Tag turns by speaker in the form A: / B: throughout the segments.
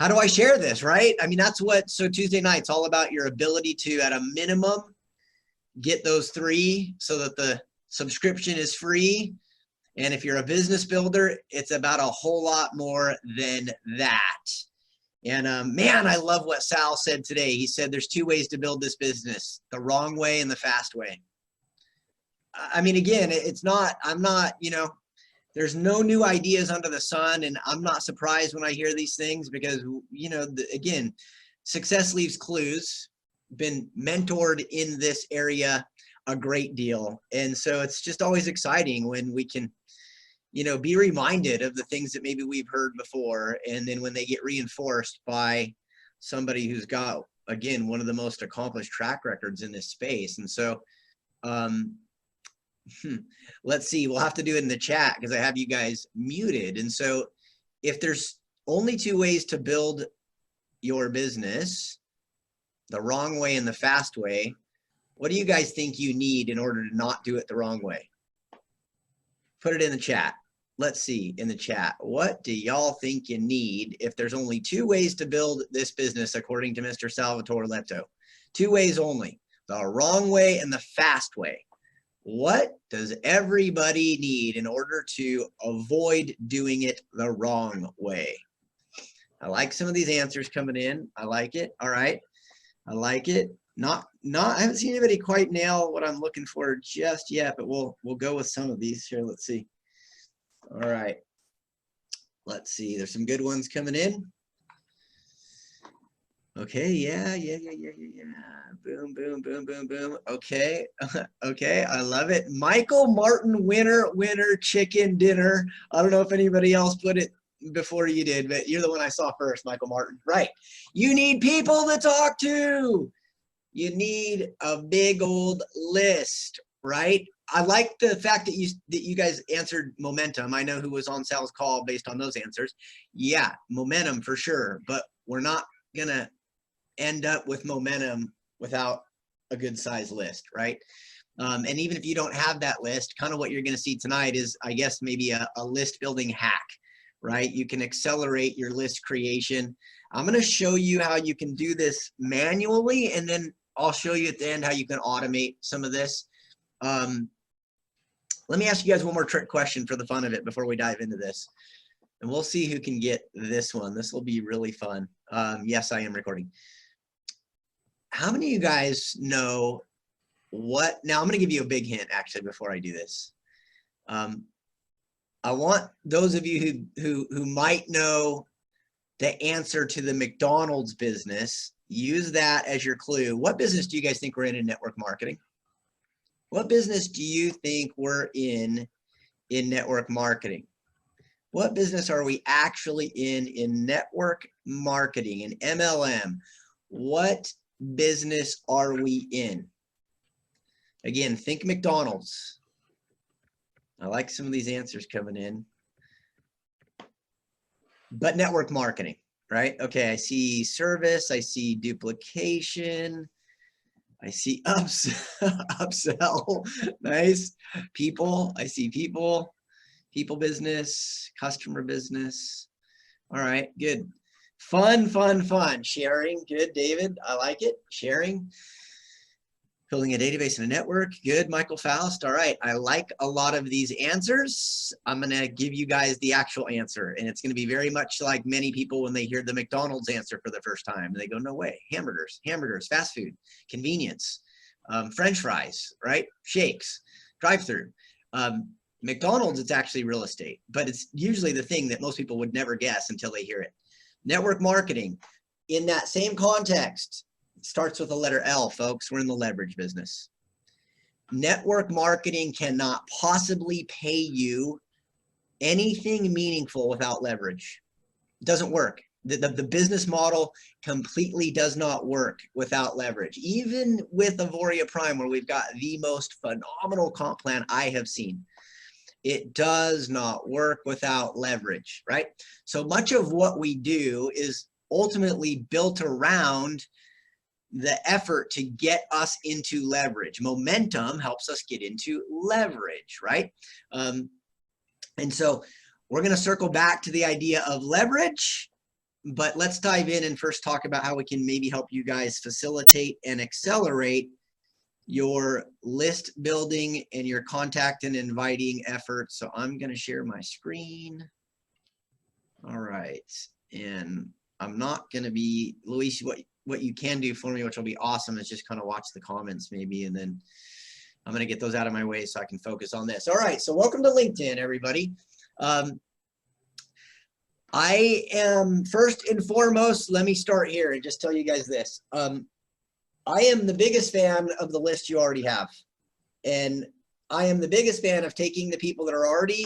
A: how do I share this, right? I mean, that's what, so Tuesday night's all about, your ability to, at a minimum, get those 3 so that the subscription is free. And if you're a business builder, it's about a whole lot more than that. And man, I love what Sal said today. He said there's 2 ways to build this business, the wrong way and the fast way. I mean, again, it's not, I'm not, you know, there's no new ideas under the sun, and I'm not surprised when I hear these things because, you know, again, success leaves clues. Been mentored in this area a great deal. And so it's just always exciting when we can, you know, be reminded of the things that maybe we've heard before. And then when they get reinforced by somebody who's got, again, one of the most accomplished track records in this space. And so, let's see, we'll have to do it in the chat because I have you guys muted. And so if there's only 2 ways to build your business, the wrong way and the fast way, what do you guys think you need in order to not do it the wrong way? Put it in the chat. Let's see in the chat. What do y'all think you need if there's only 2 ways to build this business according to Mr. Salvatore Leto? 2 ways only, the wrong way and the fast way. What does everybody need in order to avoid doing it the wrong way? I like some of these answers coming in. I like it. All right. I like it. I haven't seen anybody quite nail what I'm looking for just yet, but we'll go with some of these here. Let's see. All right. Let's see. There's some good ones coming in. Okay, yeah. Boom, boom, boom, boom, boom. Okay, okay, I love it. Michael Martin, winner, chicken dinner. I don't know if anybody else put it before you did, but you're the one I saw first, Michael Martin. Right. You need people to talk to. You need a big old list, right? I like the fact that you guys answered momentum. I know who was on Sal's call based on those answers. Yeah, momentum for sure, but we're not gonna end up with momentum without a good size list, right? And even if you don't have that list, kind of what you're going to see tonight is, I guess, maybe a list building hack, right? You can accelerate your list creation. I'm going to show you how you can do this manually, and then I'll show you at the end how you can automate some of this. Let me ask you guys one more trick question for the fun of it before we dive into this. And we'll see who can get this one. This will be really fun. Yes, I am recording. How many of you guys know what? Now I'm going to give you a big hint actually before I do this. I want those of you who might know the answer to the McDonald's business, use that as your clue. What business do you guys think we're in network marketing? What business do you think we're in network marketing? What business are we actually in network marketing, in MLM? What business are we in? Again, think McDonald's. I like some of these answers coming in. But network marketing, right? Okay, I see service, I see duplication, I see upsell, nice. People, I see people business, customer business. All right, good. Fun. Sharing, good, David, I like it. Sharing. Building a database and a network, good, Michael Faust. All right, I like a lot of these answers. I'm gonna give you guys the actual answer, and it's gonna be very much like many people when they hear the McDonald's answer for the first time. They go, no way, hamburgers, fast food, convenience, French fries, right? Shakes, drive-through. McDonald's, it's actually real estate, but it's usually the thing that most people would never guess until they hear it. Network marketing, in that same context, starts with the letter L, folks. We're in the leverage business. Network marketing cannot possibly pay you anything meaningful without leverage. It doesn't work. The business model completely does not work without leverage. Even with Avoria Prime, where we've got the most phenomenal comp plan I have seen, it does not work without leverage, right? So much of what we do is ultimately built around the effort to get us into leverage. Momentum helps us get into leverage, right? And so we're going to circle back to the idea of leverage but let's dive in and first talk about how we can maybe help you guys facilitate and accelerate your list building and your contact and inviting efforts. So I'm going to share my screen. All right. And I'm not going to be, Luis, what you can do for me, which will be awesome, is just kind of watch the comments maybe, and then I'm going to get those out of my way so I can focus on this. All right. So welcome to LinkedIn, everybody. I am, first and foremost, let me start here and just tell you guys this. I am the biggest fan of the list you already have. And I am the biggest fan of taking the people that are already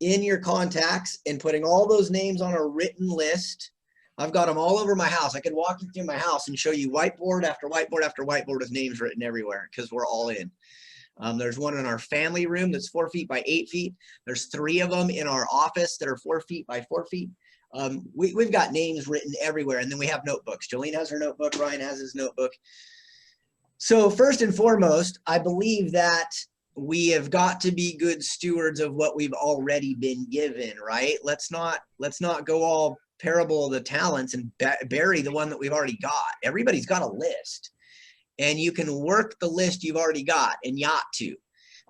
A: in your contacts and putting all those names on a written list. I've got them all over my house. I could walk you through my house and show you whiteboard after whiteboard after whiteboard with names written everywhere because we're all in. There's one in our family room that's 4 feet by 8 feet. There's 3 of them in our office that are 4 feet by 4 feet. We've got names written everywhere, and then we have notebooks. Jolene has her notebook. Ryan has his notebook. So first and foremost, I believe that we have got to be good stewards of what we've already been given, right? Let's not go all parable of the talents and bury the one that we've already got. Everybody's got a list, and you can work the list you've already got, and you ought to.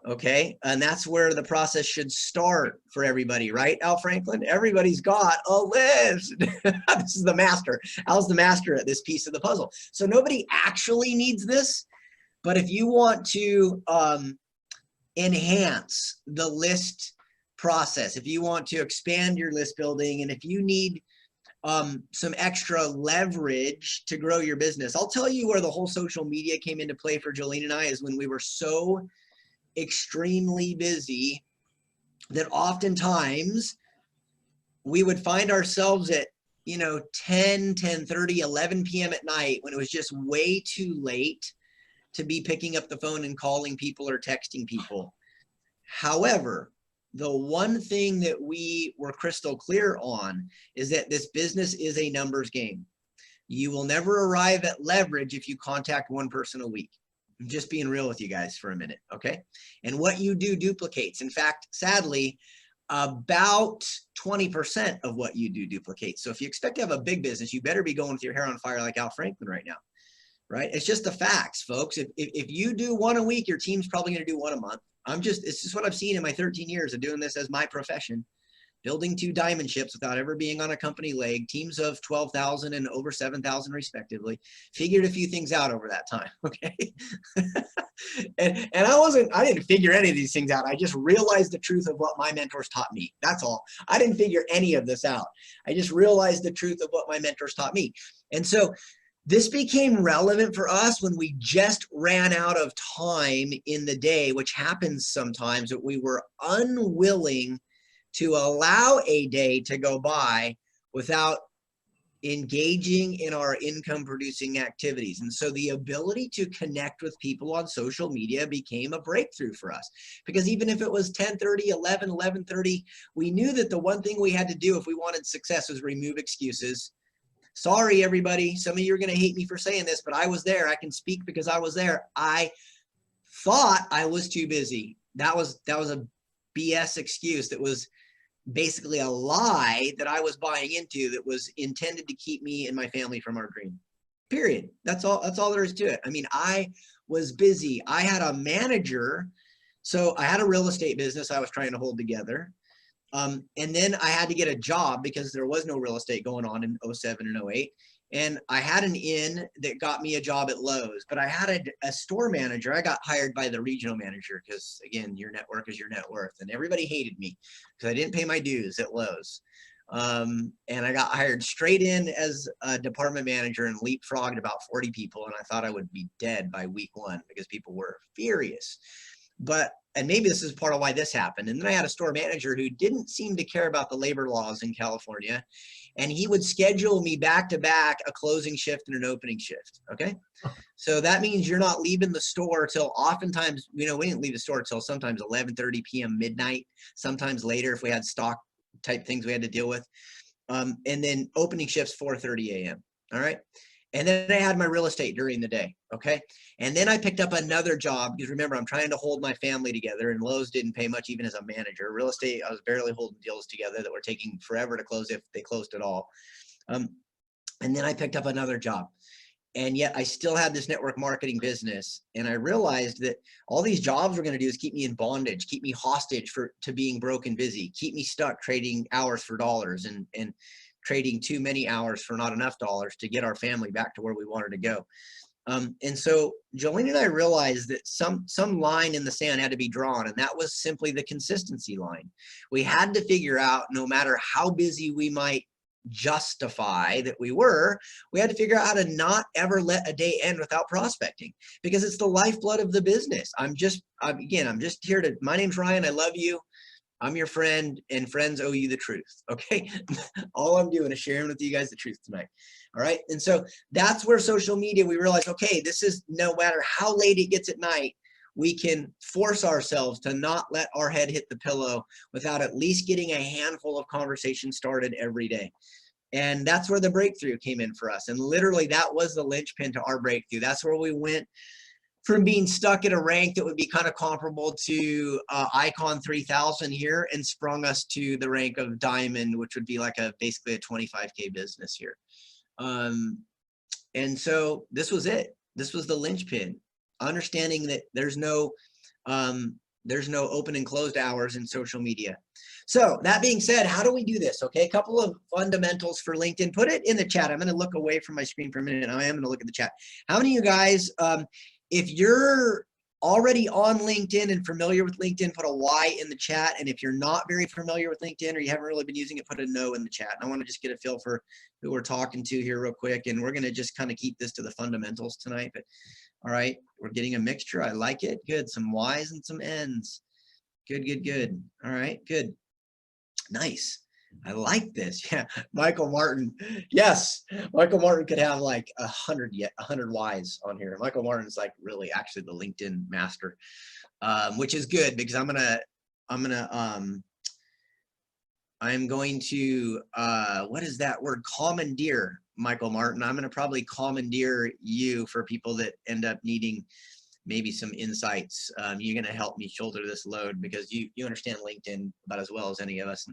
A: Okay, and that's where the process should start for everybody, right, Al Franklin? Everybody's got a list. This is the master. Al's the master at this piece of the puzzle. So nobody actually needs this, but if you want to enhance the list process, if you want to expand your list building, and if you need some extra leverage to grow your business, I'll tell you where the whole social media came into play for Jolene and I is when we were so extremely busy that oftentimes we would find ourselves at 10, 10:30, 11 p.m. at night when it was just way too late to be picking up the phone and calling people or texting people. However, the one thing that we were crystal clear on is that this business is a numbers game. You will never arrive at leverage if you contact one person a week. I'm just being real with you guys for a minute, okay? And what you do duplicates. In fact, sadly, about 20% of what you do duplicates. So if you expect to have a big business, you better be going with your hair on fire like Al Franklin right now, right? It's just the facts, folks. If you do one a week, your team's probably going to do one a month. It's just what I've seen in my 13 years of doing this as my profession. Building 2 diamond ships without ever being on a company leg, teams of 12,000 and over 7,000 respectively, figured a few things out over that time, okay? and I didn't figure any of these things out. I just realized the truth of what my mentors taught me. That's all. I didn't figure any of this out. I just realized the truth of what my mentors taught me. And so this became relevant for us when we just ran out of time in the day, which happens sometimes, that we were unwilling to allow a day to go by without engaging in our income producing activities. And so the ability to connect with people on social media became a breakthrough for us, because even if it was 10:30, 11, 11:30, we knew that the one thing we had to do if we wanted success was remove excuses. Sorry, everybody. Some of you are going to hate me for saying this, but I was there. I can speak because I was there. I thought I was too busy. That was a BS excuse that was basically a lie that I was buying into, that was intended to keep me and my family from our dream. Period. That's all there is to it. I mean, I was busy. I had a manager. So I had a real estate business I was trying to hold together. And then I had to get a job because there was no real estate going on in 07 and 08. And I had an in that got me a job at Lowe's, but I had a store manager. I got hired by the regional manager because, again, your network is your net worth. And everybody hated me because I didn't pay my dues at Lowe's. And I got hired straight in as a department manager and leapfrogged about 40 people. And I thought I would be dead by week 1 because people were furious. And maybe this is part of why this happened. And then I had a store manager who didn't seem to care about the labor laws in California. And he would schedule me back to back a closing shift and an opening shift. Okay. So that means you're not leaving the store till oftentimes, we didn't leave the store till sometimes 11:30 p.m. midnight, sometimes later if we had stock type things we had to deal with. And then opening shifts 4:30 a.m. All right. And then I had my real estate during the day. Okay. And then I picked up another job because remember, I'm trying to hold my family together, and Lowe's didn't pay much even as a manager. Real estate, I was barely holding deals together that were taking forever to close if they closed at all. And then I picked up another job. And yet I still had this network marketing business. And I realized that all these jobs were going to do is keep me in bondage, keep me hostage to being broke and busy, keep me stuck trading hours for dollars and trading too many hours for not enough dollars to get our family back to where we wanted to go. And so Jolene and I realized that some line in the sand had to be drawn, and that was simply the consistency line. We had to figure out, no matter how busy we might justify that we had to figure out how to not ever let a day end without prospecting, because it's the lifeblood of the business. I'm just here to, my name's Ryan. I love you. I'm your friend, and friends owe you the truth. Okay. All I'm doing is sharing with you guys the truth tonight. All right. And so that's where social media, we realized, okay, this is, no matter how late it gets at night, we can force ourselves to not let our head hit the pillow without at least getting a handful of conversations started every day. And that's where the breakthrough came in for us. And literally that was the linchpin to our breakthrough. That's where we went from being stuck at a rank that would be kind of comparable to Icon 3000 here, and sprung us to the rank of Diamond, which would be like basically a 25K business here. And so this was it. This was the linchpin, understanding that there's no open and closed hours in social media. So that being said, how do we do this? Okay, a couple of fundamentals for LinkedIn. Put it in the chat. I'm going to look away from my screen for a minute. I am going to look at the chat. How many of you guys, if you're already on LinkedIn and familiar with LinkedIn, put a Y in the chat. And if you're not very familiar with LinkedIn or you haven't really been using it, put a no in the chat. And I want to just get a feel for who we're talking to here real quick. And we're going to just kind of keep this to the fundamentals tonight. But all right, we're getting a mixture. I like it. Good. Some Y's and some N's. Good, good, good. All right, good. Nice. I like this. Yeah, Michael Martin. Yes, Michael Martin could have like 100 Ys on here. Michael Martin's like really actually the LinkedIn master, which is good, because I'm going to what is that word? Commandeer Michael Martin. I'm going to probably commandeer you for people that end up needing maybe some insights. You're going to help me shoulder this load, because you understand LinkedIn about as well as any of us.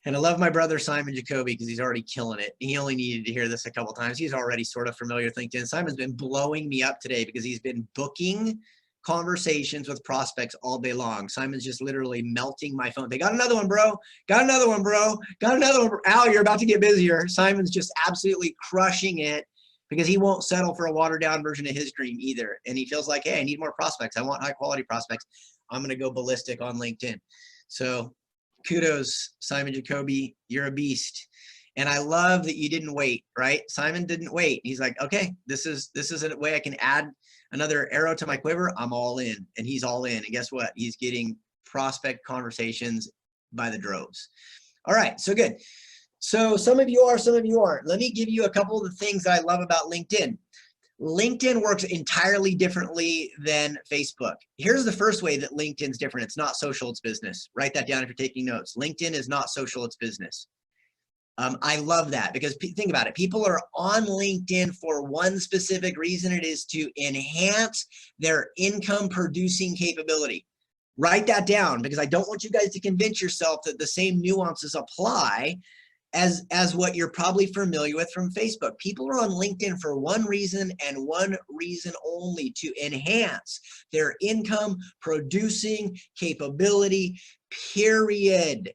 A: And I love my brother, Simon Jacoby, because he's already killing it. He only needed to hear this a couple of times. He's already sort of familiar with LinkedIn. Simon's been blowing me up today because he's been booking conversations with prospects all day long. Simon's just literally melting my phone. They got another one, bro. Got another one, bro. Got another one. Al, you're about to get busier. Simon's just absolutely crushing it, because he won't settle for a watered down version of his dream either. And he feels like, hey, I need more prospects. I want high quality prospects. I'm going to go ballistic on LinkedIn. So kudos, Simon Jacoby, you're a beast. And I love that you didn't wait, right? Simon didn't wait. He's like, okay, this is a way I can add another arrow to my quiver. I'm all in. And he's all in. And guess what? He's getting prospect conversations by the droves. All right, so good. So some of you are, some of you aren't. Let me give you a couple of the things that I love about LinkedIn. LinkedIn works entirely differently than Facebook. Here's the first way that LinkedIn's different. It's not social, it's business. Write that down if you're taking notes. LinkedIn is not social, it's business. I love that, because think about it. People are on LinkedIn for one specific reason. It is to enhance their income producing capability. Write that down, because I don't want you guys to convince yourself that the same nuances apply as what you're probably familiar with from Facebook. People are on LinkedIn for one reason and one reason only: to enhance their income producing capability, period.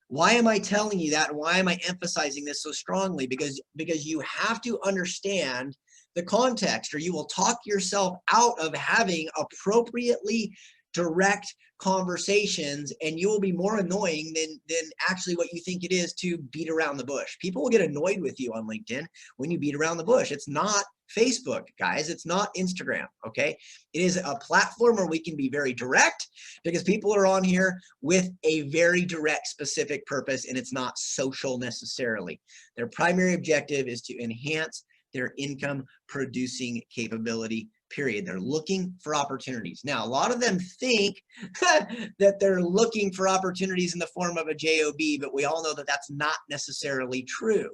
A: Why am I telling you that? And why am I emphasizing this so strongly? Because you have to understand the context, or you will talk yourself out of having appropriately direct conversations, and you will be more annoying than actually what you think it is to beat around the bush. People will get annoyed with you on LinkedIn when you beat around the bush. It's not Facebook, guys. It's not Instagram, okay? It is a platform where we can be very direct, because people are on here with a very direct, specific purpose, and it's not social necessarily. Their primary objective is to enhance their income producing capability, period. They're looking for opportunities. Now, a lot of them think that they're looking for opportunities in the form of a job, but we all know that that's not necessarily true,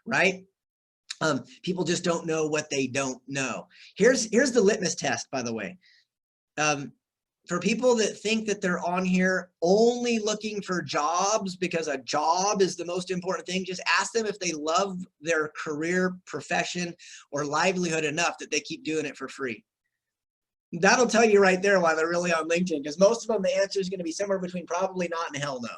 A: right? People just don't know what they don't know. Here's the litmus test, by the way. for people that think that they're on here only looking for jobs because a job is the most important thing, just ask them if they love their career, profession, or livelihood enough that they keep doing it for free. That'll tell you right there why they're really on LinkedIn, because most of them, the answer is going to be somewhere between probably not and hell no,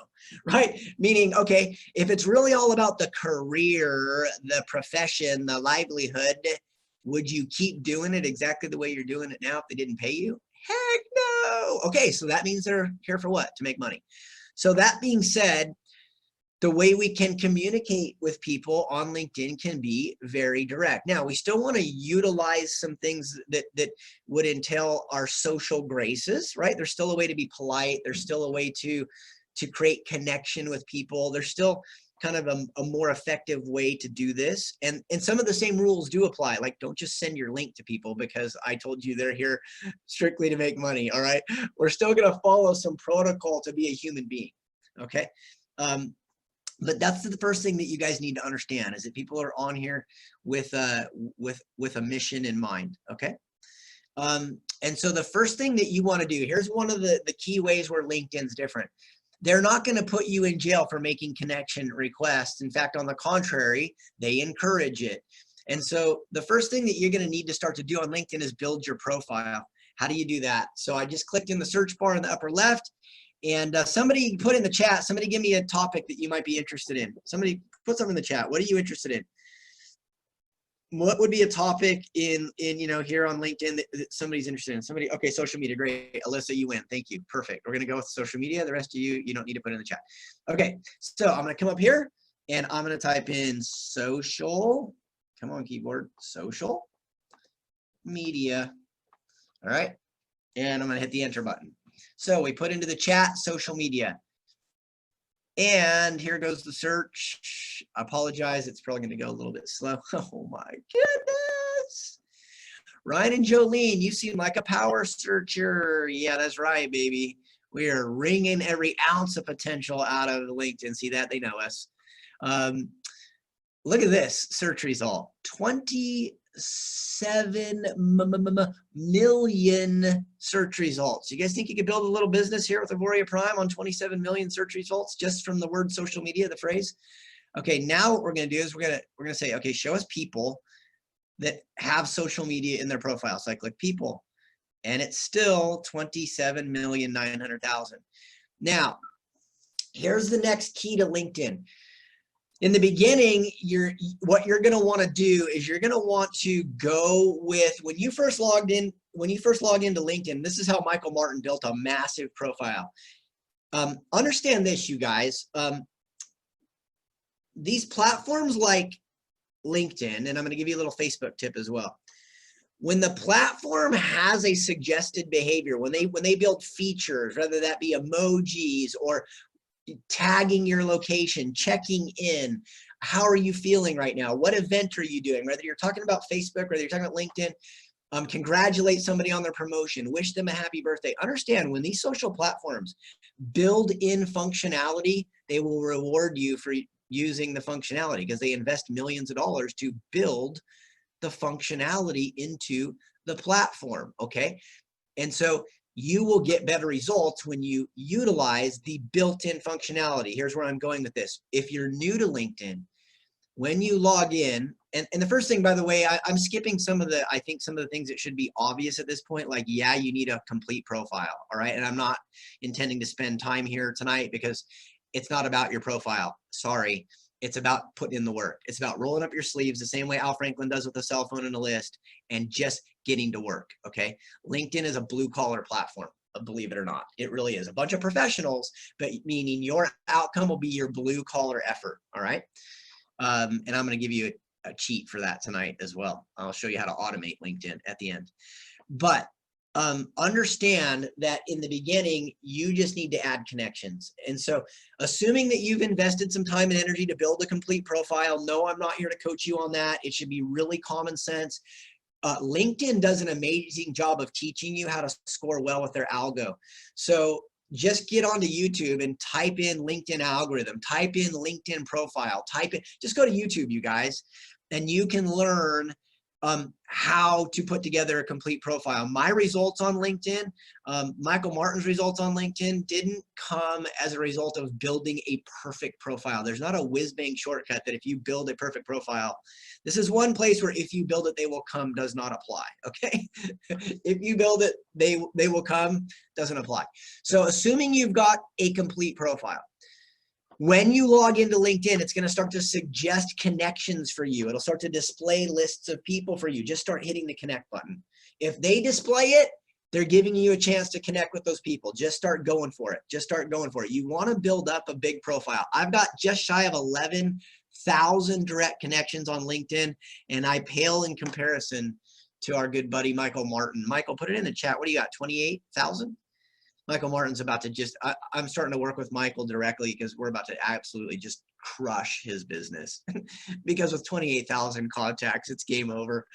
A: right? Meaning, okay, if it's really all about the career, the profession, the livelihood, would you keep doing it exactly the way you're doing it now if they didn't pay you? Heck no. Okay, so that means they're here for what? To make money. So that being said, the way we can communicate with people on LinkedIn can be very direct. Now, we still want to utilize some things that would entail our social graces, right? There's still a way to be polite. There's still a way to create connection with people. There's still kind of a more effective way to do this. And some of the same rules do apply. Like, don't just send your link to people because I told you they're here strictly to make money, all right? We're still going to follow some protocol to be a human being, okay? But that's the first thing that you guys need to understand, is that people are on here with a mission in mind, okay? And so the first thing that you want to do, here's one of the key ways where LinkedIn's different. They're not going to put you in jail for making connection requests. In fact, on the contrary, they encourage it. And so the first thing that you're going to need to start to do on LinkedIn is build your profile. How do you do that? So I just clicked in the search bar in the upper left. And somebody put in the chat, somebody give me a topic that you might be interested in. Somebody put something in the chat. What are you interested in? What would be a topic in here on LinkedIn that somebody's interested in? Somebody, okay, social media, great. Alyssa, you win. Thank you. Perfect. We're gonna go with social media. The rest of you don't need to put in the chat. Okay, so I'm gonna come up here and I'm gonna type in social. Come on, keyboard. Social media. All right, and I'm gonna hit the enter button. So we put into the chat social media. And here goes the search. I apologize, it's probably going to go a little bit slow. Oh my goodness. Ryan and Jolene, you seem like a power searcher. Yeah, that's right, baby. We are wringing every ounce of potential out of LinkedIn. See that? They know us. Look at this search result. 27 million search results. You guys think you could build a little business here with Avoria Prime on 27 million search results just from the word social media, the phrase? Okay, now what we're going to do is we're going to say, okay, show us people that have social media in their profile. So I click people, and it's still 27,900,000. Now, here's the next key to LinkedIn. In the beginning, what you're going to want to do is you're going to want to go with, when you first log into LinkedIn, this is how Michael Martin built a massive profile. Understand this, you guys. These platforms like LinkedIn, and I'm going to give you a little Facebook tip as well. When the platform has a suggested behavior, when they build features, whether that be emojis or tagging your location, checking in, how are you feeling right now? What event are you doing? Whether you're talking about Facebook, whether you're talking about LinkedIn, congratulate somebody on their promotion, wish them a happy birthday. Understand, when these social platforms build in functionality, they will reward you for using the functionality because they invest millions of dollars to build the functionality into the platform, okay? And so you will get better results when you utilize the built-in functionality. Here's where I'm going with this. If you're new to LinkedIn, when you log in, and the first thing, by the way, I'm skipping some of the things that should be obvious at this point, like, yeah, you need a complete profile, all right? And I'm not intending to spend time here tonight because it's not about your profile. Sorry. It's about putting in the work. It's about rolling up your sleeves the same way Al Franklin does with a cell phone and a list, and just getting to work, okay? LinkedIn is a blue-collar platform, believe it or not. It really is. A bunch of professionals, but meaning your outcome will be your blue-collar effort, all right? And I'm going to give you a cheat for that tonight as well. I'll show you how to automate LinkedIn at the end. But understand that in the beginning, you just need to add connections. And so assuming that you've invested some time and energy to build a complete profile, no, I'm not here to coach you on that. It should be really common sense. LinkedIn does an amazing job of teaching you how to score well with their algo. So just get onto YouTube and type in LinkedIn algorithm, type in LinkedIn profile, just go to YouTube, you guys, and you can learn how to put together a complete profile. My results on LinkedIn, Michael Martin's results on LinkedIn didn't come as a result of building a perfect profile. There's not a whiz-bang shortcut that if you build a perfect profile, this is one place where if you build it, they will come does not apply, okay? If you build it, they will come doesn't apply. So assuming you've got a complete profile, when you log into LinkedIn, it's going to start to suggest connections for you. It'll start to display lists of people for you. Just start hitting the connect button. If they display it, they're giving you a chance to connect with those people. Just start going for it. Just start going for it. You want to build up a big profile. I've got just shy of 11,000 direct connections on LinkedIn, and I pale in comparison to our good buddy, Michael Martin. Michael, put it in the chat. What do you got, 28,000? Michael Martin's about to just, I'm starting to work with Michael directly because we're about to absolutely just crush his business because with 28,000 contacts, it's game over.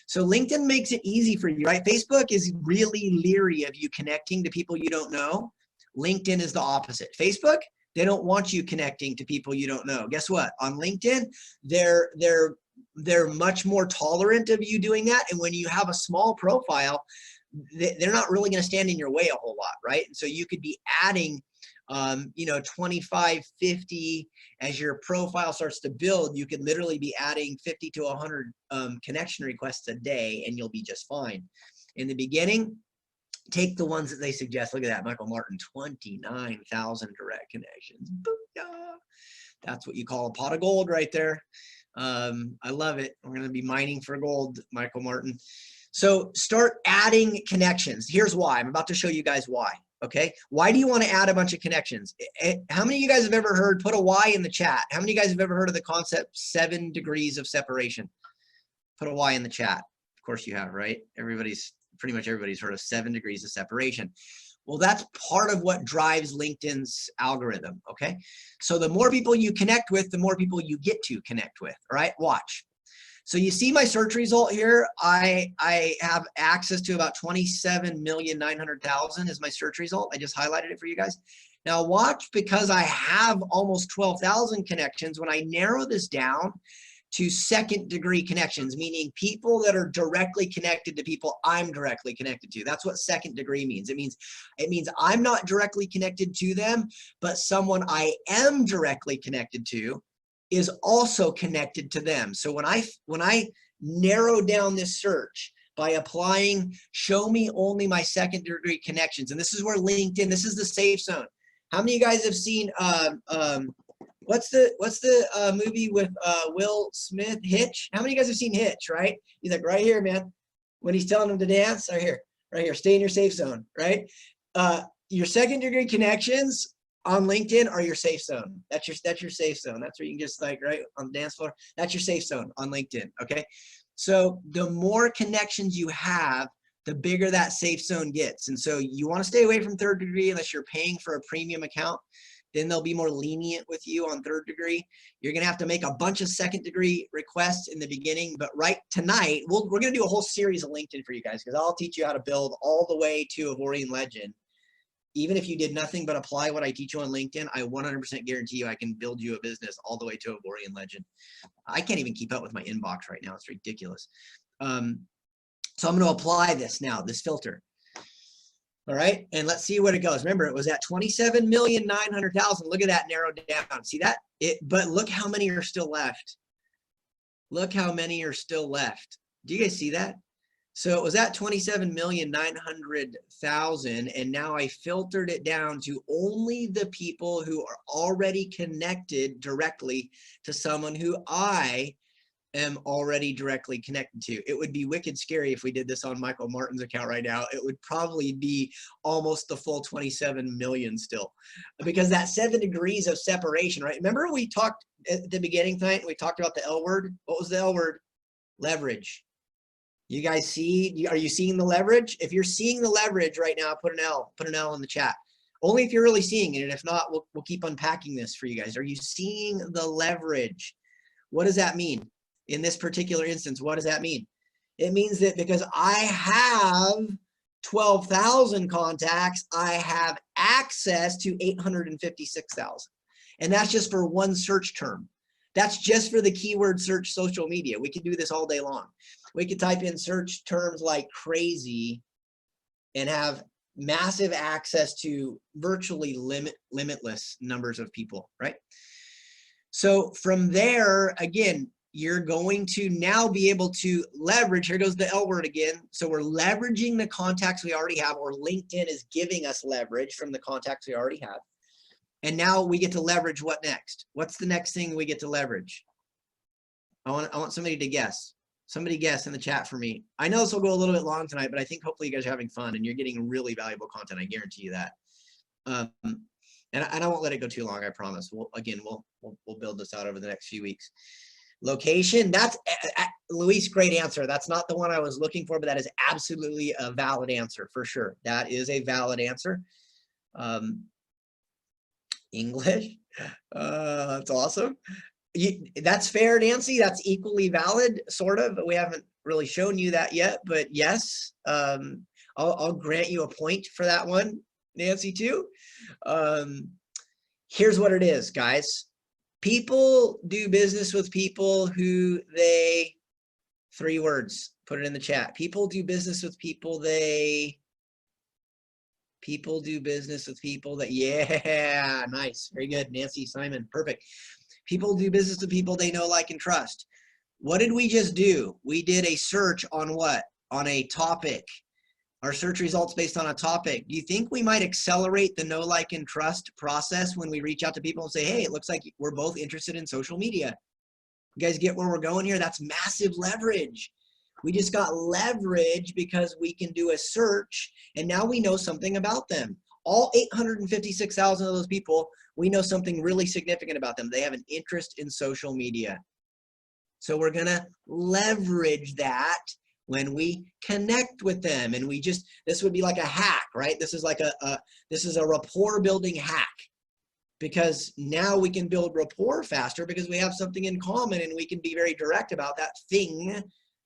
A: So LinkedIn makes it easy for you, right? Facebook is really leery of you connecting to people you don't know. LinkedIn is the opposite. Facebook, they don't want you connecting to people you don't know. Guess what? On LinkedIn, they're much more tolerant of you doing that. And when you have a small profile, they're not really going to stand in your way a whole lot, right? And so you could be adding, 25, 50 as your profile starts to build. You could literally be adding 50 to 100 connection requests a day, and you'll be just fine. In the beginning, take the ones that they suggest. Look at that, Michael Martin, 29,000 direct connections. Booyah. That's what you call a pot of gold right there. I love it. We're going to be mining for gold, Michael Martin. So start adding connections. Here's why. I'm about to show you guys why. Okay. Why do you want to add a bunch of connections? How many of you guys have ever heard, put a Y in the chat. How many of you guys have ever heard of the concept 7 degrees of separation? Put a Y in the chat. Of course you have, right? Pretty much everybody's heard of 7 degrees of separation. Well, that's part of what drives LinkedIn's algorithm. Okay. So the more people you connect with, the more people you get to connect with. All right. Watch. So you see my search result here. I have access to about 27,900,000 is my search result. I just highlighted it for you guys. Now watch, because I have almost 12,000 connections, when I narrow this down to second degree connections, meaning people that are directly connected to people I'm directly connected to. That's what second degree means. It means I'm not directly connected to them, but someone I am directly connected to is also connected to them. So when I narrow down this search by applying show me only my second degree connections, and this is where LinkedIn, this is the safe zone. How many of you guys have seen what's the movie with Will Smith, Hitch? How many of you guys have seen Hitch, right? He's like, right here, man. When he's telling them to dance, right here, stay in your safe zone, right? Your second degree connections on LinkedIn are your safe zone. That's your safe zone. That's where you can just like right on the dance floor. That's your safe zone on LinkedIn. Okay. So the more connections you have, the bigger that safe zone gets. And so you want to stay away from third degree unless you're paying for a premium account. Then they'll be more lenient with you on third degree. You're going to have to make a bunch of second degree requests in the beginning, but right tonight, we're going to do a whole series of LinkedIn for you guys, because I'll teach you how to build all the way to Ivorian Legend. Even if you did nothing but apply what I teach you on LinkedIn, I 100% guarantee you I can build you a business all the way to Ivorian Legend. I can't even keep up with my inbox right now. It's ridiculous. So I'm going to apply this now, this filter. All right. And let's see what it goes. Remember, it was at 27,900,000. Look at that narrowed down. See that? But look how many are still left. Look how many are still left. Do you guys see that? So it was at 27,900,000, and now I filtered it down to only the people who are already connected directly to someone who I am already directly connected to. It would be wicked scary if we did this on Michael Martin's account right now. It would probably be almost the full 27 million still, because that 7 degrees of separation, right? Remember we talked at the beginning tonight, we talked about the L word. What was the L word? Leverage. You guys see, are you seeing the leverage? If you're seeing the leverage right now, put an L in the chat. Only if you're really seeing it. And if not, we'll keep unpacking this for you guys. Are you seeing the leverage? What does that mean? In this particular instance, what does that mean? It means that because I have 12,000 contacts, I have access to 856,000. And that's just for one search term. That's just for the keyword search social media. We could do this all day long. We could type in search terms like crazy and have massive access to virtually limitless numbers of people, right? So from there, again, you're going to now be able to leverage, here goes the L word again. So we're leveraging the contacts we already have, or LinkedIn is giving us leverage from the contacts we already have. And now we get to leverage what next? What's the next thing we get to leverage? I want somebody to guess. Somebody guess in the chat for me. I know this will go a little bit long tonight, but I think hopefully you guys are having fun and you're getting really valuable content. I guarantee you that. And I won't let it go too long, I promise. We'll build this out over the next few weeks. Location, that's, Luis, great answer. That's not the one I was looking for, but that is absolutely a valid answer for sure. That is a valid answer. English, that's awesome. That's fair, Nancy. That's equally valid, sort of. We haven't really shown you that yet, but yes, I'll grant you a point for that one, Nancy, too. Here's what it is, guys. People do business with people who they, 3 words, put it in the chat. People do business with people people do business with people that, yeah, nice, very good, Nancy, Simon, perfect. People do business with people they know, like, and trust. What did we just do? We did a search on what? On a topic. Our search results based on a topic. Do you think we might accelerate the know, like, and trust process when we reach out to people and say, hey, it looks like we're both interested in social media? You guys get where we're going here? That's massive leverage. We just got leverage because we can do a search and now we know something about them. All 856,000 of those people, we know something really significant about them. They have an interest in social media. So we're gonna leverage that when we connect with them, and we just, this would be like a hack, right? This is like this is a rapport building hack, because now we can build rapport faster because we have something in common and we can be very direct about that thing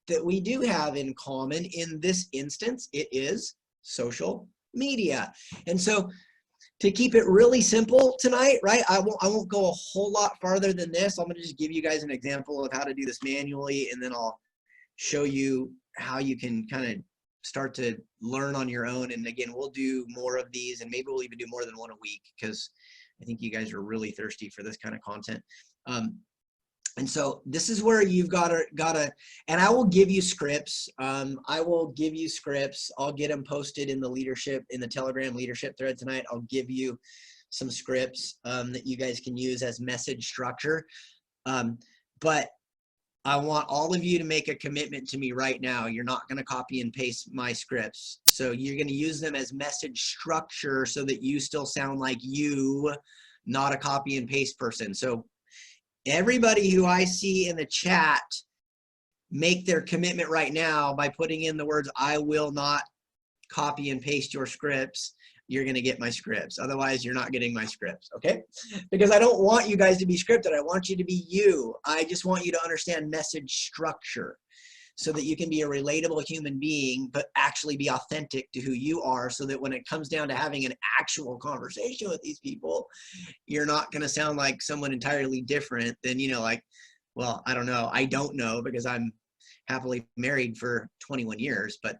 A: that we do have in common. In this instance, it is social media. And so to keep it really simple tonight, right? I won't go a whole lot farther than this. I'm gonna just give you guys an example of how to do this manually, and then I'll show you how you can kind of start to learn on your own. And again, we'll do more of these, and maybe we'll even do more than one a week, because I think you guys are really thirsty for this kind of content. And so this is where you've gotta, and I will give you scripts. I will give you scripts. I'll get them posted in the leadership, in the Telegram leadership thread tonight. I'll give you some scripts that you guys can use as message structure. But I want all of you to make a commitment to me right now. You're not gonna copy and paste my scripts. So you're gonna use them as message structure so that you still sound like you, not a copy and paste person. So everybody who I see in the chat, make their commitment right now by putting in the words, I will not copy and paste your scripts. You're going to get my scripts. Otherwise, you're not getting my scripts, okay? Because I don't want you guys to be scripted. I want you to be you. I just want you to understand message structure so that you can be a relatable human being, but actually be authentic to who you are, so that when it comes down to having an actual conversation with these people, you're not going to sound like someone entirely different than, you know, like, well, I don't know. I don't know, because I'm happily married for 21 years, but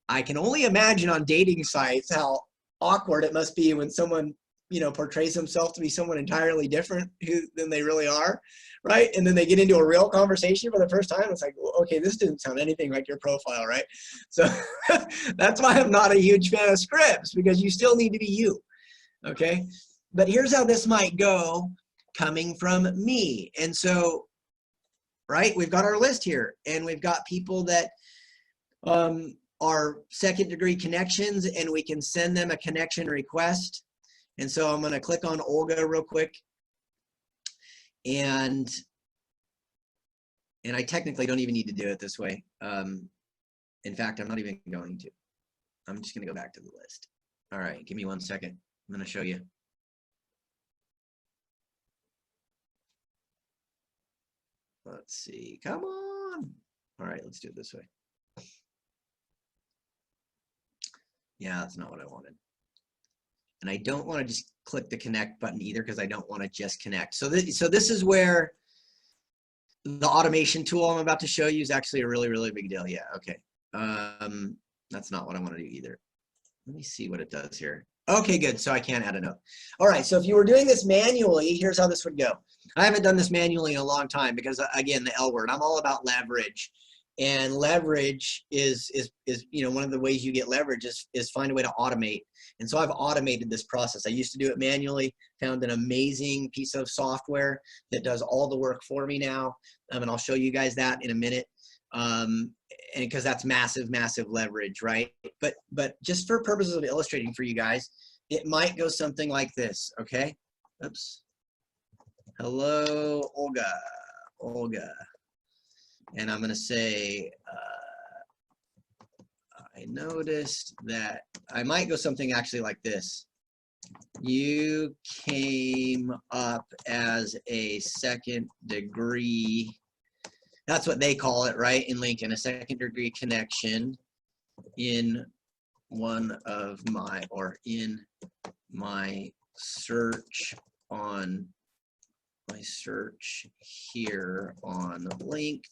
A: I can only imagine on dating sites how awkward it must be when someone, you know, portrays himself to be someone entirely different than they really are, right? And then they get into a real conversation for the first time. It's like, well, okay, this didn't sound anything like your profile, right? So that's why I'm not a huge fan of scripts, because you still need to be you, okay? But here's how this might go coming from me. And so, right, we've got our list here, and we've got people that are second degree connections, and we can send them a connection request. And so I'm going to click on Olga real quick. And I technically don't even need to do it this way. In fact, I'm not even going to. I'm just going to go back to the list. All right, give me 1 second. I'm going to show you. Let's see. Come on. All right, let's do it this way. Yeah, that's not what I wanted. And I don't want to just click the connect button either, because I don't want to just connect. So this is where the automation tool I'm about to show you is actually a really, really big deal. Yeah, okay. That's not what I want to do either. Let me see what it does here. Okay, good. So I can't add a note. All right, so if you were doing this manually, here's how this would go. I haven't done this manually in a long time because, again, the L word. I'm all about leverage. And leverage is you know, one of the ways you get leverage is find a way to automate. And so I've automated this process. I used to do it manually, found an amazing piece of software that does all the work for me now. And I'll show you guys that in a minute. And because that's massive, massive leverage, right? But just for purposes of illustrating for you guys, it might go something like this, okay? Oops. Hello, Olga. And I'm gonna say, I noticed that I might go something actually like this. You came up as a second degree, that's what they call it, right, in LinkedIn, a second degree connection in one of my, or in my search on, my search here on LinkedIn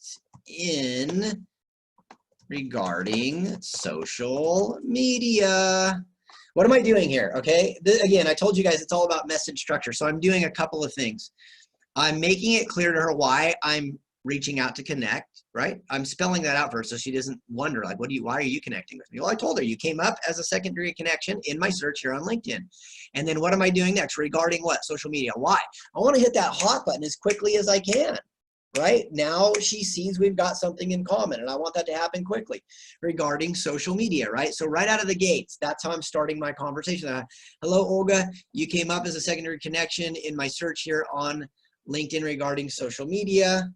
A: regarding social media. What am I doing here? Okay, again, I told you guys it's all about message structure. So I'm doing a couple of things. I'm making it clear to her why I'm reaching out to connect, right? I'm spelling that out for her so she doesn't wonder, like, why are you connecting with me? Well, I told her you came up as a second degree connection in my search here on LinkedIn. And then what am I doing next? Regarding what? Social media. Why? I want to hit that hot button as quickly as I can. Right now she sees we've got something in common, and I want that to happen quickly regarding social media, right? So right out of the gates, that's how I'm starting my conversation. Hello, Olga, you came up as a secondary connection in my search here on LinkedIn regarding social media.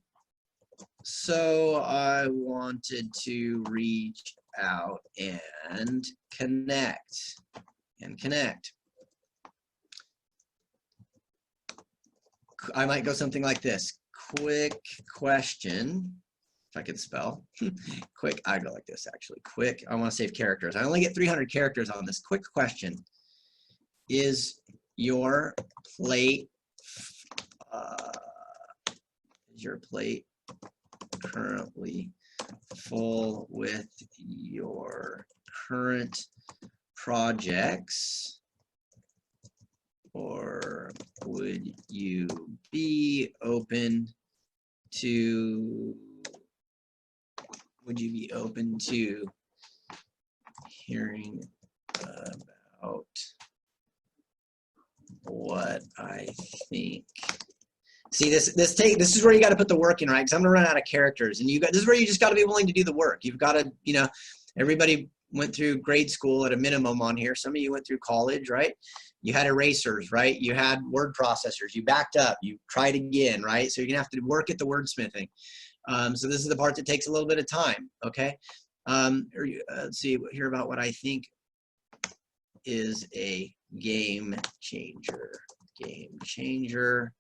A: So I wanted to reach out and connect. I might go something like this. Quick question, if I could spell. Quick, I go like this actually. Quick, I want to save characters. I only get 300 characters on this. Quick question. Is your plate currently full with your current projects? Or would you be open to hearing about what I think? See, this is where you got to put the work in, right? Because I'm gonna run out of characters, and this is where you just got to be willing to do the work. You've got to, you know, everybody went through grade school at a minimum on here. Some of you went through college, right? You had erasers, right? You had word processors. You backed up. You tried again, right? So you're gonna have to work at the wordsmithing. So this is the part that takes a little bit of time, okay? Let's see, hear about what I think is a game changer. Game changer.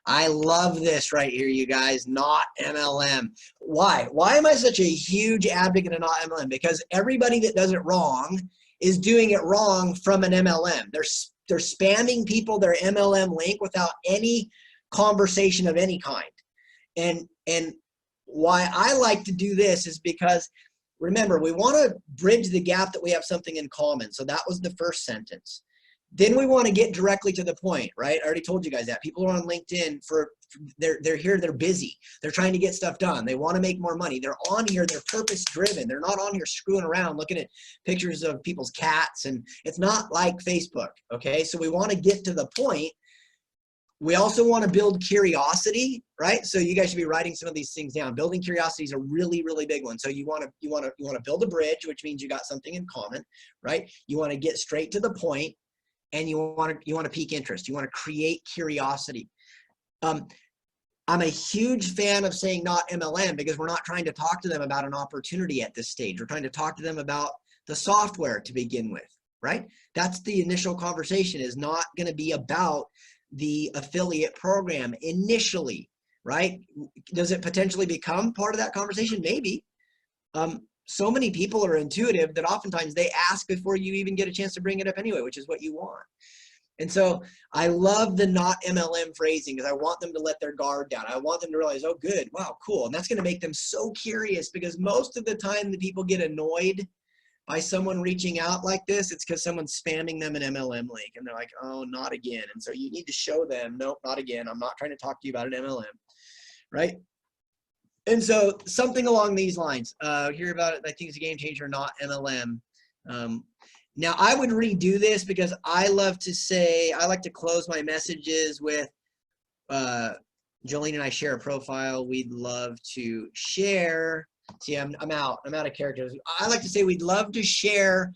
A: I love this right here, you guys, not MLM. Why? Why am I such a huge advocate of not MLM? Because everybody that does it wrong is doing it wrong from an MLM. They're spamming people their MLM link without any conversation of any kind. And why I like to do this is because, remember, we want to bridge the gap that we have something in common. So that was the first sentence. Then we want to get directly to the point, right? I already told you guys that. People are on LinkedIn they're here, they're busy. They're trying to get stuff done. They want to make more money. They're on here, they're purpose driven. They're not on here screwing around looking at pictures of people's cats, and it's not like Facebook, okay? So we want to get to the point. We also want to build curiosity, right? So you guys should be writing some of these things down. Building curiosity is a really, really big one. So you want to build a bridge, which means you got something in common, right? You want to get straight to the point. And you want to pique interest. You want to create curiosity. I'm a huge fan of saying not MLM because we're not trying to talk to them about an opportunity at this stage. We're trying to talk to them about the software to begin with, right? That's the initial conversation, is not going to be about the affiliate program initially, right? Does it potentially become part of that conversation? Maybe. So many people are intuitive that oftentimes they ask before you even get a chance to bring it up anyway, which is what you want. And so I love the not MLM phrasing because I want them to let their guard down. I want them to realize, oh, good, wow, cool. And that's going to make them so curious, because most of the time the people get annoyed by someone reaching out like this, it's because someone's spamming them an MLM link and they're like, oh, not again. And so you need to show them, nope, not again. I'm not trying to talk to you about an MLM, right? And so something along these lines, hear about it, I think it's a game changer, not MLM. Now I would redo this because I love to say, I like to close my messages with, Jolene and I share a profile. We'd love to share. See, I'm out of characters. I like to say we'd love to share.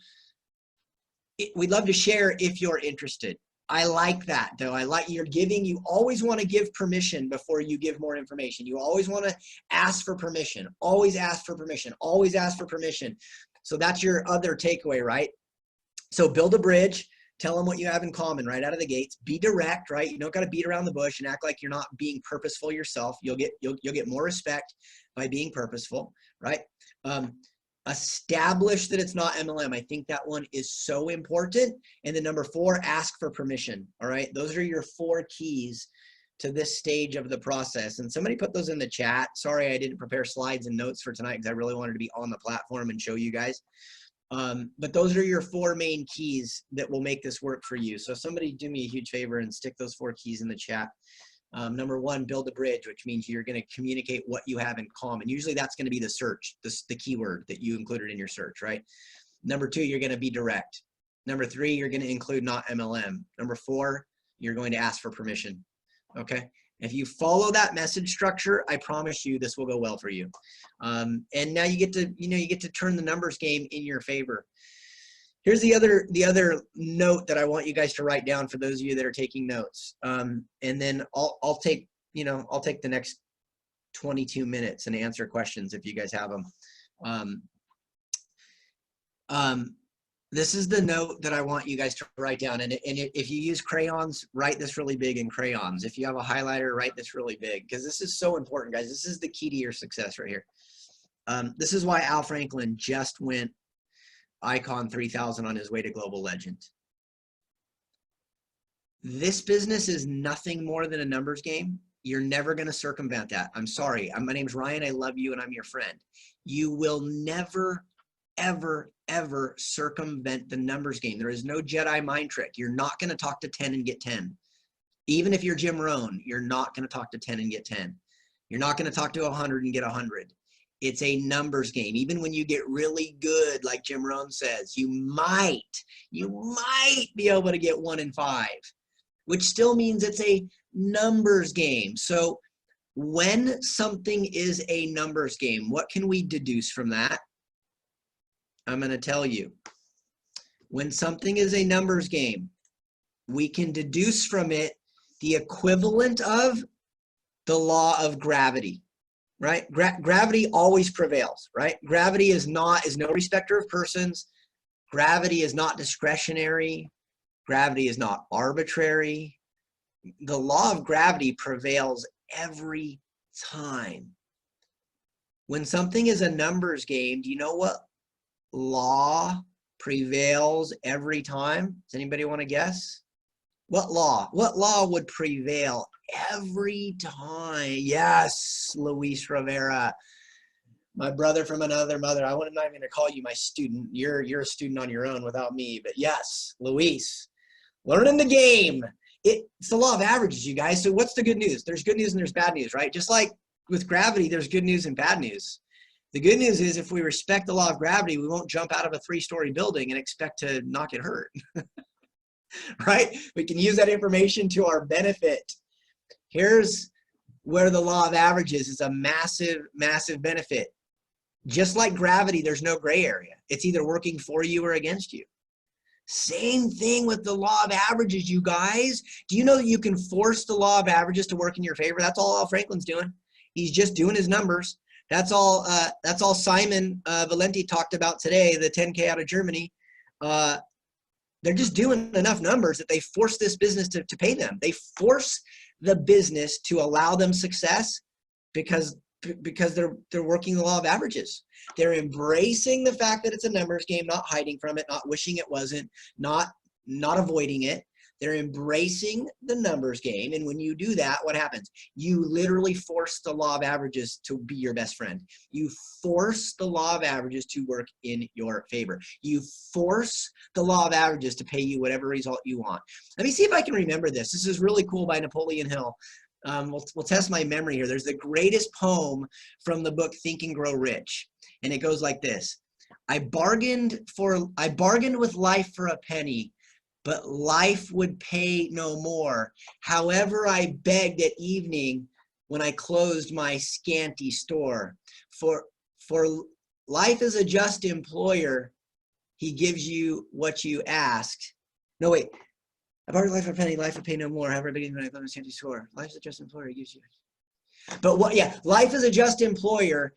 A: We'd love to share if you're interested. I like that though. I like you're giving, you always want to give permission before you give more information. You always want to ask for permission, always ask for permission, always ask for permission. So that's your other takeaway, right? So build a bridge, tell them what you have in common right out of the gates, be direct, right? You don't got to beat around the bush and act like you're not being purposeful yourself. You'll get more respect by being purposeful, right? Establish that it's not MLM. I think that one is so important. And then number 4, ask for permission. All right. Those are your 4 keys to this stage of the process. And somebody put those in the chat. Sorry, I didn't prepare slides and notes for tonight because I really wanted to be on the platform and show you guys. But those are your 4 main keys that will make this work for you. So somebody do me a huge favor and stick those 4 keys in the chat. Number 1, build a bridge, which means you're going to communicate what you have in common. Usually that's going to be the search, the keyword that you included in your search, right? Number 2, you're going to be direct. Number 3, you're going to include not MLM. Number 4, you're going to ask for permission. Okay. If you follow that message structure, I promise you this will go well for you. And now you get to turn the numbers game in your favor. Here's the other note that I want you guys to write down for those of you that are taking notes. And then I'll take the next 22 minutes and answer questions if you guys have them. This is the note that I want you guys to write down. And if you use crayons, write this really big in crayons. If you have a highlighter, write this really big, because this is so important, guys. This is the key to your success right here. This is why Al Franklin just went Icon 3000 on his way to global legend. This business is nothing more than a numbers game. You're never going to circumvent that. I'm sorry. My name's Ryan. I love you and I'm your friend. You will never, ever, ever circumvent the numbers game. There is no Jedi mind trick. You're not going to talk to 10 and get 10. Even if you're Jim Rohn, you're not going to talk to 10 and get 10. You're not going to talk to 100 and get 100. It's a numbers game. Even when you get really good, like Jim Rohn says, you might be able to get 1 in 5, which still means it's a numbers game. So when something is a numbers game, what can we deduce from that? I'm going to tell you. When something is a numbers game, we can deduce from it the equivalent of the law of gravity. Right? Gravity always prevails, right? Gravity is no respecter of persons. Gravity is not discretionary. Gravity is not arbitrary. The law of gravity prevails every time. When something is a numbers game, do you know what law prevails every time? Does anybody want to guess? What law? What law would prevail every time? Yes, Luis Rivera, my brother from another mother. I'm not even going to call you my student. You're a student on your own without me. But yes, Luis, learning the game. It's the law of averages, you guys. So what's the good news? There's good news and there's bad news, right? Just like with gravity, there's good news and bad news. The good news is if we respect the law of gravity, we won't jump out of a 3-story building and expect to not get hurt. Right? We can use that information to our benefit. Here's where the law of averages is a massive, massive benefit. Just like gravity, there's no gray area. It's either working for you or against you. Same thing with the law of averages, you guys. Do you know that you can force the law of averages to work in your favor? That's all Al Franklin's doing. He's just doing his numbers. That's all Simon Valenti talked about today, the 10K out of Germany. They're just doing enough numbers that they force this business to pay them. They force the business to allow them success because they're working the law of averages. They're embracing the fact that it's a numbers game, not hiding from it, not wishing it wasn't, not avoiding it. They're embracing the numbers game. And when you do that, what happens? You literally force the law of averages to be your best friend. You force the law of averages to work in your favor. You force the law of averages to pay you whatever result you want. Let me see if I can remember this. This is really cool by Napoleon Hill. We'll test my memory here. There's the greatest poem from the book Think and Grow Rich. And it goes like this. I bargained with life for a penny, but life would pay no more. However, I begged at evening when I closed my scanty store. For life is a just employer. He gives you what you asked. No, wait. I bargained life for a penny, life would pay no more. However, I begged when I closed my scanty store. Life's a just employer. He gives you. But what? Yeah, life is a just employer.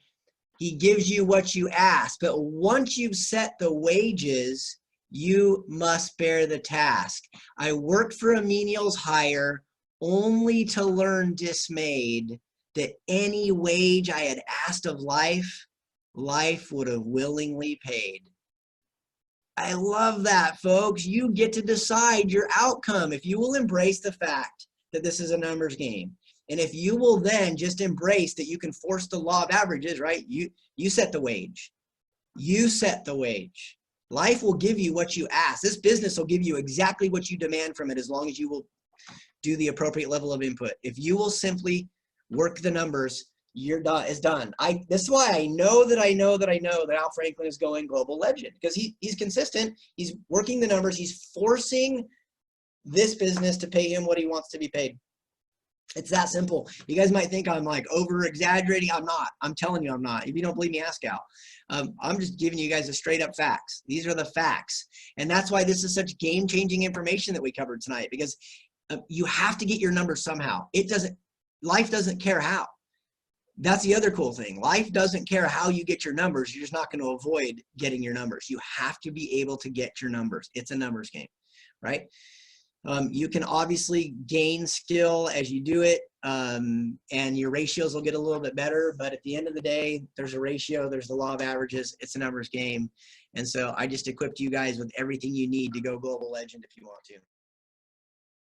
A: He gives you what you ask. But once you've set the wages, you must bear the task. I worked for a menial's hire only to learn dismayed that any wage I had asked of life, life would have willingly paid. I love that, folks. You get to decide your outcome if you will embrace the fact that this is a numbers game. And if you will then just embrace that you can force the law of averages, right? You set the wage. You set the wage. Life will give you what you ask. This business will give you exactly what you demand from it as long as you will do the appropriate level of input. If you will simply work the numbers, you're done. It's done. This is why I know that Al Franklin is going global legend, because he's consistent. He's working the numbers. He's forcing this business to pay him what he wants to be paid. It's that simple. You guys might think I'm like over exaggerating. I'm not. I'm telling you I'm not. If you don't believe me, ask Al. I'm just giving you guys the straight up facts. These are the facts. And that's why this is such game changing information that we covered tonight, because you have to get your numbers somehow. Life doesn't care how. That's the other cool thing. Life doesn't care how you get your numbers. You're just not going to avoid getting your numbers. You have to be able to get your numbers. It's a numbers game, right? You can obviously gain skill as you do it, and your ratios will get a little bit better. But at the end of the day, there's a ratio. There's the law of averages. It's a numbers game. And so I just equipped you guys with everything you need to go global legend if you want to.